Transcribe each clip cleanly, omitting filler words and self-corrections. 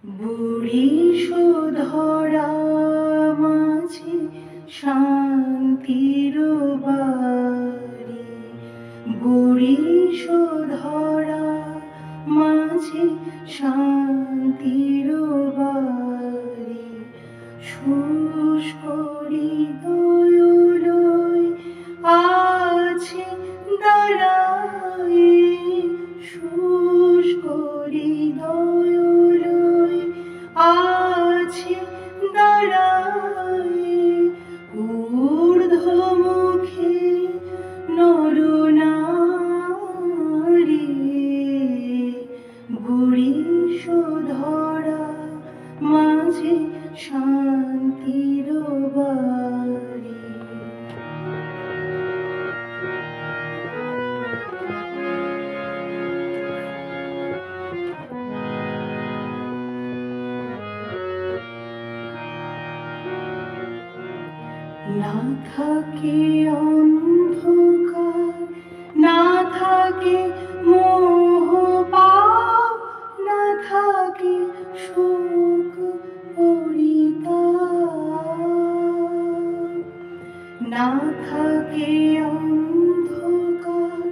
বুড়িশোধরা মাঝে শান্তির বাড়ি, বুড়িশোধরা মাঝে শান্তির বাড়ি। শুষ্ক হৃদয় আছে দাঁড়ায়ে, শুষ্ক হৃদয় আছে দাঁড়ায়ে, ঊর্ধ্বমুখী নরনারী। বুড়িশোধরা মাঝে শান্তির বাড়ি। না থাকে অন্ধকার, না থাকে মোহপাপ, না থাকে শোক পরিতাপ। না থাকে অন্ধকার,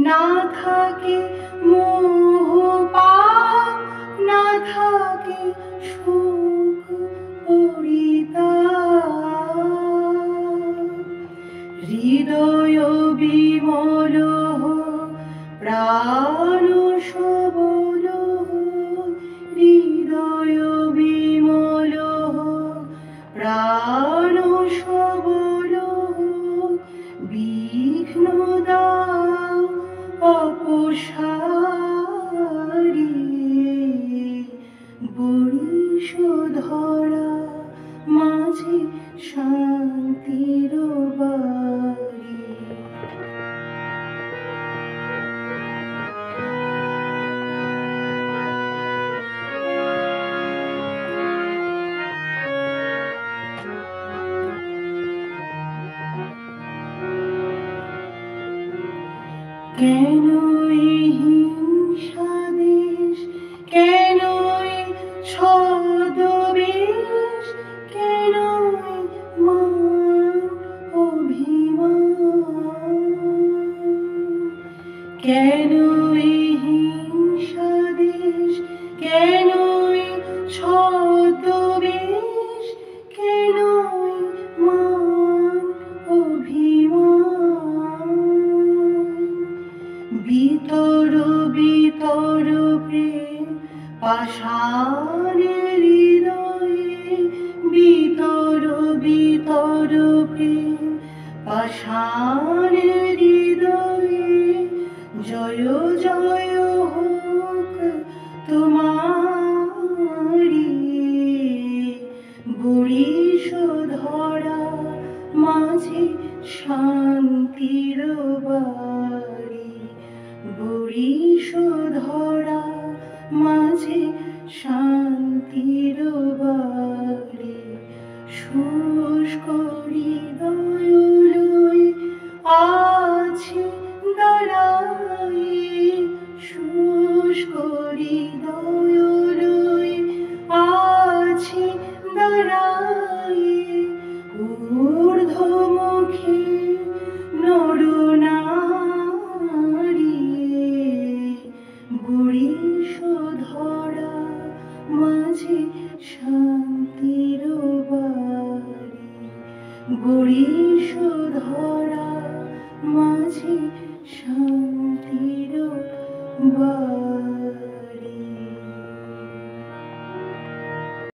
না থাকে মোহপাপ, না থাকে শোক পরিতাপ। হৃদয় বিমল প্রাণ সবল, হৃদয় বিমল প্রাণ সবল, বিঘ্ন দাও অপসারি। বুড়িশোধরা মাঝে শান্তির বাড়ি। কেন এই হিংসা দেশ, কেন এই ছদ্মবেশ, কেন এই মান অভিমান। কেন এই হিংসা দেশ, কেন এই ছদ্মবেশ, কেন এই মান অভিমান। বিতর বিতর প্রেম পাষাণ হৃদয়ে, বিতর বিতর প্রেম পাষাণ হৃদয়ে। জয় জয় হোক তোমারি। বুড়িশোধরা মাঝে শান্তির বাড়ি, বুড়িশোধরা মাঝে শান্তির বাড়ি। শুষ্ক হৃদয় আছে দাঁড়ায়ে, শুষ্ক হৃদয় আছে দাঁড়ায়ে, ঊর্ধ্বমুখী নরনারী। বুড়িশোধরা মাঝে শান্তির বাড়ি, বুড়িশোধরা মাঝে শান্তির বাড়ি।